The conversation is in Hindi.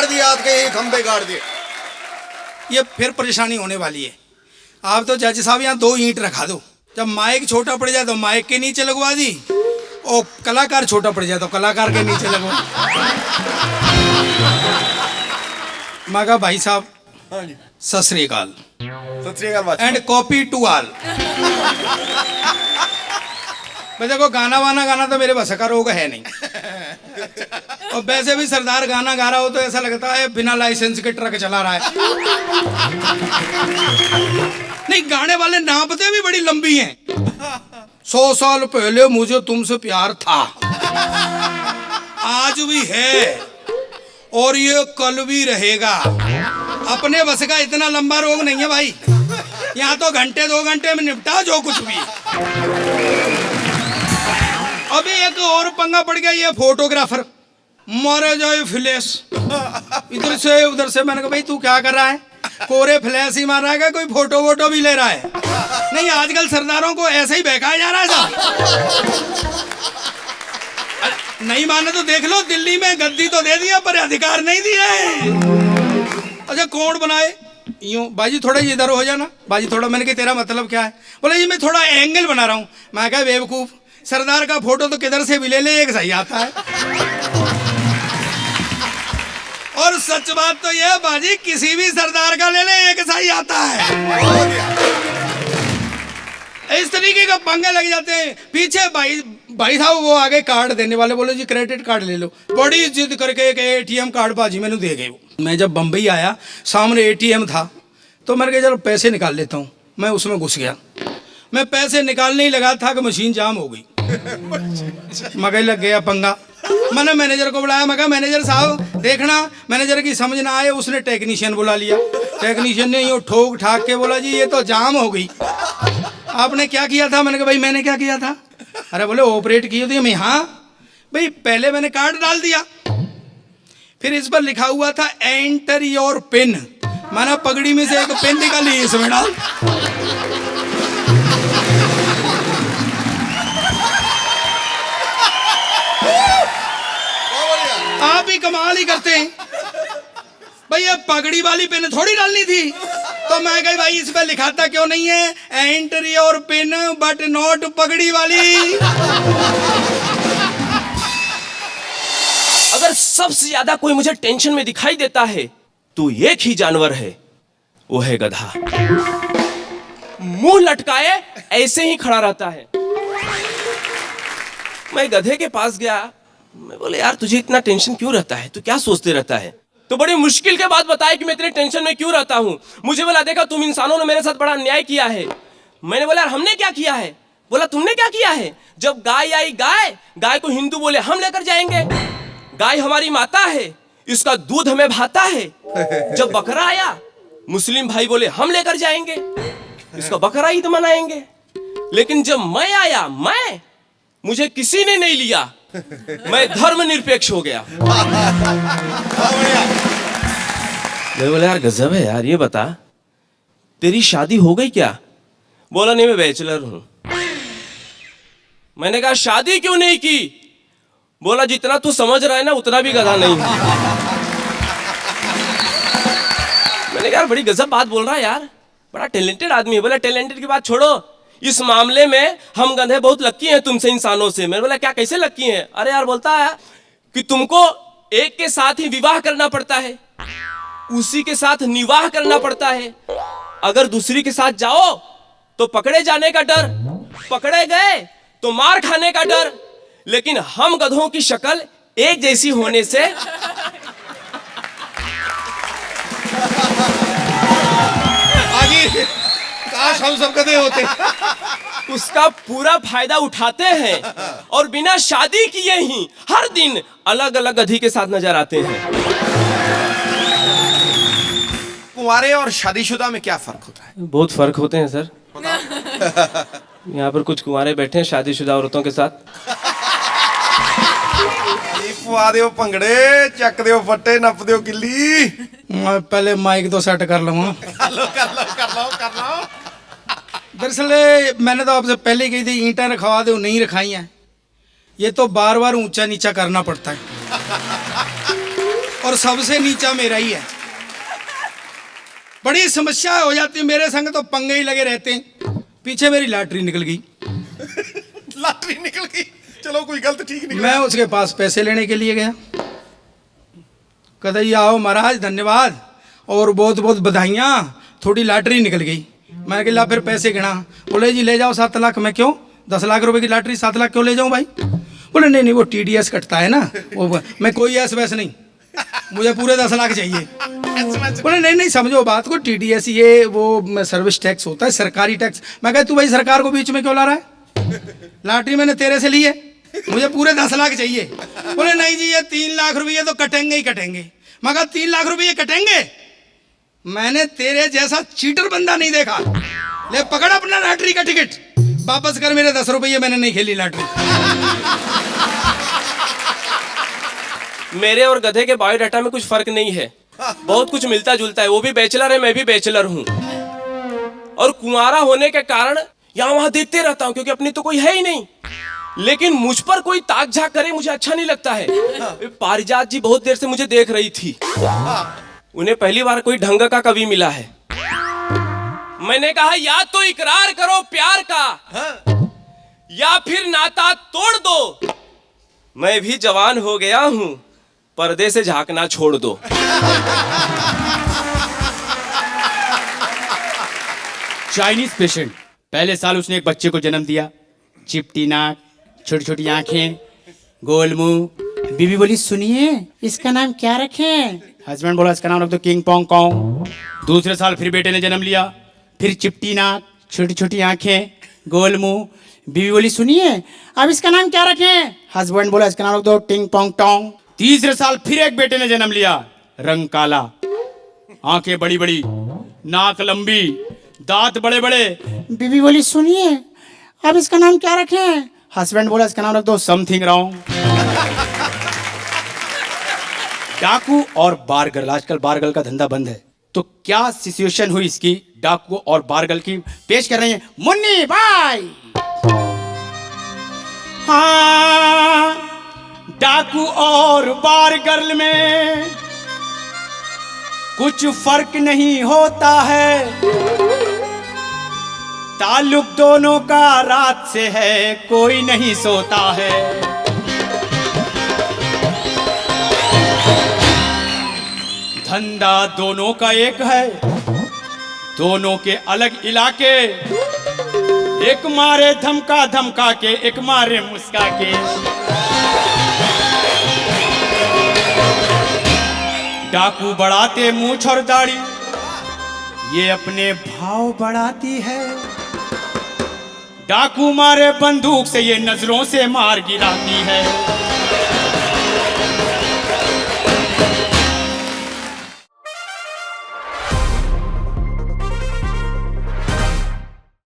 गाड़ दिए, हाथ के खंबे गाड़ दिए। ये फिर परेशानी होने वाली है। आप तो जज साहब यहाँ 2 ईंट रखा दो, जब माइक छोटा पड़ जाए तो माइक के नीचे लगवा दी, और कलाकार छोटा पड़ जाए तो कलाकार के नीचे लगवा। मैं कहा भाई साहब हाँ जी, सत श्री अकाल सत एंड कॉपी टू ऑल। मैं देखो गाना वाना गाना तो मेरे बस का रोग है नहीं, और वैसे भी सरदार गाना गा रहा हो तो ऐसा लगता है बिना लाइसेंस के ट्रक चला रहा है। नहीं, गाने वाले नापते भी बड़ी लंबी हैं। 100 साल पहले मुझे तुमसे प्यार था, आज भी है और ये कल भी रहेगा। अपने बस का इतना लंबा रोग नहीं है भाई, यहाँ तो घंटे 2 घंटे में निपटा जो कुछ भी। अभी एक और पंगा पड़ गया, ये फोटोग्राफर मारे जाए फ्लैश इधर से उधर से। मैंने कहा भाई तू क्या कर रहा है? कोरे फ्लैश ही मार रहा है, कोई फोटो वोटो भी ले रहा है? नहीं, आजकल सरदारों को ऐसे ही बहकाया जा रहा है साहब। नहीं माने तो देख लो, दिल्ली में गद्दी तो दे दिया पर अधिकार नहीं दिए। अच्छा कौन बनाए? यूं बाजी थोड़ा इधर हो जाना बाजी थोड़ा। मैंने कहा तेरा मतलब क्या है? बोले जी मैं थोड़ा एंगल बना रहा हूँ। मैं कहा बेवकूफ, सरदार का फोटो तो किधर से भी ले ले, एक सही आता है। और सच बात तो यह बाजी, किसी भी सरदार का ले ले एक सही आता है। इस तरीके का पंगे लग जाते हैं। पीछे भाई साहब वो आगे कार्ड देने वाले, बोले जी क्रेडिट कार्ड ले लो। बड़ी जिद करके एक एटीएम कार्ड बाजी मैंने दे गए। मैं जब बम्बई आया, सामने एटीएम था, तो मैंने कहा चलो पैसे निकाल लेता हूँ। मैं उसमें घुस गया, मैं पैसे निकालने ही लगा था कि मशीन जाम हो गई। मगर लग गया पंगा। मैंने मैनेजर को बुलाया, मैं कहा मैनेजर साहब देखना, मैनेजर की समझ ना आए, उसने टेक्नीशियन बुला लिया। टेक्नीशियन ने यूँ ठोक ठाक के बोला जी ये तो जाम हो गई। आपने क्या किया था? मैंने कहा भाई मैंने क्या किया था? अरे बोले ऑपरेट की थी। मैं हाँ भाई, पहले मैंने कार्ड डाल दिया, फिर इस पर लिखा हुआ था एंटर योर पिन। मैंने पगड़ी में से एक पिन निकाली, इसमें डाल। आप ही कमाल ही करते हैं भाई, ये पगड़ी वाली पिन थोड़ी डालनी थी। तो मैं कही भाई इस पे लिखा था क्यों नहीं है enter your pin but not पगड़ी वाली। अगर सबसे ज्यादा कोई मुझे टेंशन में दिखाई देता है तो एक ही जानवर है, वो है गधा। मुंह लटकाए ऐसे ही खड़ा रहता है। मैं गधे के पास गया, मैं बोले यार तुझे इतना टेंशन क्यों रहता है, तू क्या सोचते रहता है? तो बड़ी मुश्किल के बाद बताया कि मैं इतने टेंशन में क्यों रहता हूँ। मुझे बोला देखा तुम इंसानों ने मेरे साथ बड़ा अन्याय किया है। मैंने बोला यार हमने क्या किया है? बोला तुमने क्या किया है? जब गाय आई, गाय को हिंदू बोले हम लेकर जाएंगे, गाय हमारी माता है, इसका दूध हमें भाता है। जब बकरा आया, मुस्लिम भाई बोले हम लेकर जाएंगे, इसका बकरा ईद मनाएंगे। लेकिन जब मैं आया, मुझे किसी ने नहीं लिया, मैं धर्मनिरपेक्ष हो गया। मैं बोला यार गजब है यार, ये बता तेरी शादी हो गई क्या? बोला नहीं मैं बैचलर हूं। मैंने कहा शादी क्यों नहीं की? बोला जितना तू समझ रहा है ना उतना भी गधा नहीं है। मैंने कहा यार बड़ी गजब बात बोल रहा है यार, बड़ा टैलेंटेड आदमी है। बोला टैलेंटेड की बात छोड़ो, इस मामले में हम गधे बहुत लक्की हैं तुमसे इंसानों से। मैंने बोला क्या कैसे लक्की हैं? अरे यार बोलता है कि तुमको एक के साथ ही विवाह करना पड़ता है, उसी के साथ निवाह करना पड़ता है। अगर दूसरी के साथ जाओ तो पकड़े जाने का डर, पकड़े गए तो मार खाने का डर। लेकिन हम गधों की शक्ल एक जैसी होने से आगे काश हम सब गधे होते। उसका पूरा फायदा उठाते हैं और बिना शादी किए ही हर दिन अलग अलग गधी के साथ नजर आते हैं। कुंवारे और शादीशुदा में क्या फर्क होता है? बहुत फर्क होते हैं सर। यहाँ पर कुछ कुंवारे बैठे हैं शादीशुदा औरतों के साथ। पवा दियो भंगड़े, चक दियो फट्टे, नप दियो किल्ली। मैं पहले माइक तो सेट कर लूंगा। कर लो। दरअसल मैंने तो आपसे पहले कही थी ईंटें रखवा दो, नहीं रखाई हैं। ये तो बार बार ऊंचा नीचा करना पड़ता है। और सबसे नीचा मेरा ही है। बड़ी समस्या हो जाती है मेरे संग, तो पंगे ही लगे रहते हैं। पीछे मेरी लॉटरी निकल गई। लॉटरी निकल गई, चलो कोई गलत ठीक नहीं। मैं उसके पास पैसे लेने के लिए गया। कहता ये आओ महाराज धन्यवाद और बहुत बहुत बधाइयाँ, थोड़ी लॉटरी निकल गई। मैंने कहा फिर पैसे गिना। बोले जी ले जाओ 7 लाख। मैं क्यों 10 लाख रुपए की लॉटरी 7 लाख क्यों ले जाऊँ भाई? बोले नहीं नहीं वो TDS कटता है ना, वो मैं कोई ऐस वैस नहीं, मुझे पूरे 10 लाख चाहिए। बोले नहीं नहीं समझो बात को, TDS ये वो सर्विस टैक्स होता है, सरकारी टैक्स। मैं कहा तू भाई सरकार को बीच में क्यों ला रहा है? लॉटरी मैंने तेरे से ली है, मुझे पूरे 10 लाख चाहिए। बोले नहीं जी ये 3 लाख रुपये तो कटेंगे ही कटेंगे। मैं कहा 3 लाख रुपये कटेंगे? मैंने तेरे जैसा चीटर बंदा नहीं देखा। ले पकड़ अपना लॉटरी का टिकट, वापस कर मेरे 10 रुपये, मैंने नहीं खेली लॉटरी। मेरे और गधे के बायोडाटा में कुछ फर्क नहीं है, बहुत कुछ मिलता जुलता है। वो भी बैचलर है, मैं भी बैचलर हूँ, और कुंवारा होने के कारण यहाँ वहां देखते रहता हूँ, क्योंकि अपनी तो कोई है ही नहीं। लेकिन मुझ पर कोई ताक झाक करे मुझे अच्छा नहीं लगता है। पारिजात जी बहुत देर से मुझे देख रही थी, उन्हें पहली बार कोई ढंग का कवि मिला है। मैंने कहा या तो इकरार करो प्यार का, या फिर नाता तोड़ दो। मैं भी जवान हो गया हूं, पर्दे से झांकना छोड़ दो। चाइनीज पेशेंट, पहले साल उसने एक बच्चे को जन्म दिया। चिपटी नाक, छोटी छोटी आंखें, गोल मुंह। बीवी बोली सुनिए इसका नाम क्या रखें? हस्बैंड बोला इसका नाम रख दो किंग पोंग कोंग। दूसरे साल फिर बेटे ने जन्म लिया, फिर चिपटी नाक, छोटी छोटी आंखें, गोल मुंह। बीवी बोली सुनिए अब इसका नाम क्या रखें? हस्बैंड बोला इसका नाम रख दो टिंग पोंग टोंग। तीसरे साल फिर एक बेटे ने जन्म लिया, रंग काला, आंखें बड़ी बड़ी, नाक लंबी, दांत बड़े बड़े। बीवी बोली सुनिए अब इसका नाम क्या रखें? हस्बैंड बोला इसका नाम रख दो समथिंग रॉन्ग। डाकू और बारगर्ल, आजकल बारगर्ल का धंधा बंद है, तो क्या सिचुएशन हुई इसकी? डाकू और बारगर्ल की पेश कर रही है मुन्नी भाई। हाँ, डाकू और बारगर्ल में कुछ फर्क नहीं होता है, ताल्लुक दोनों का रात से है, कोई नहीं सोता है। धंधा दोनों का एक है, दोनों के अलग इलाके, एक मारे धमका धमका के, एक मारे मुस्का के। डाकू बढ़ाते मूंछ और दाढ़ी, ये अपने भाव बढ़ाती है। डाकू मारे बंदूक से, ये नजरों से मार गिराती है।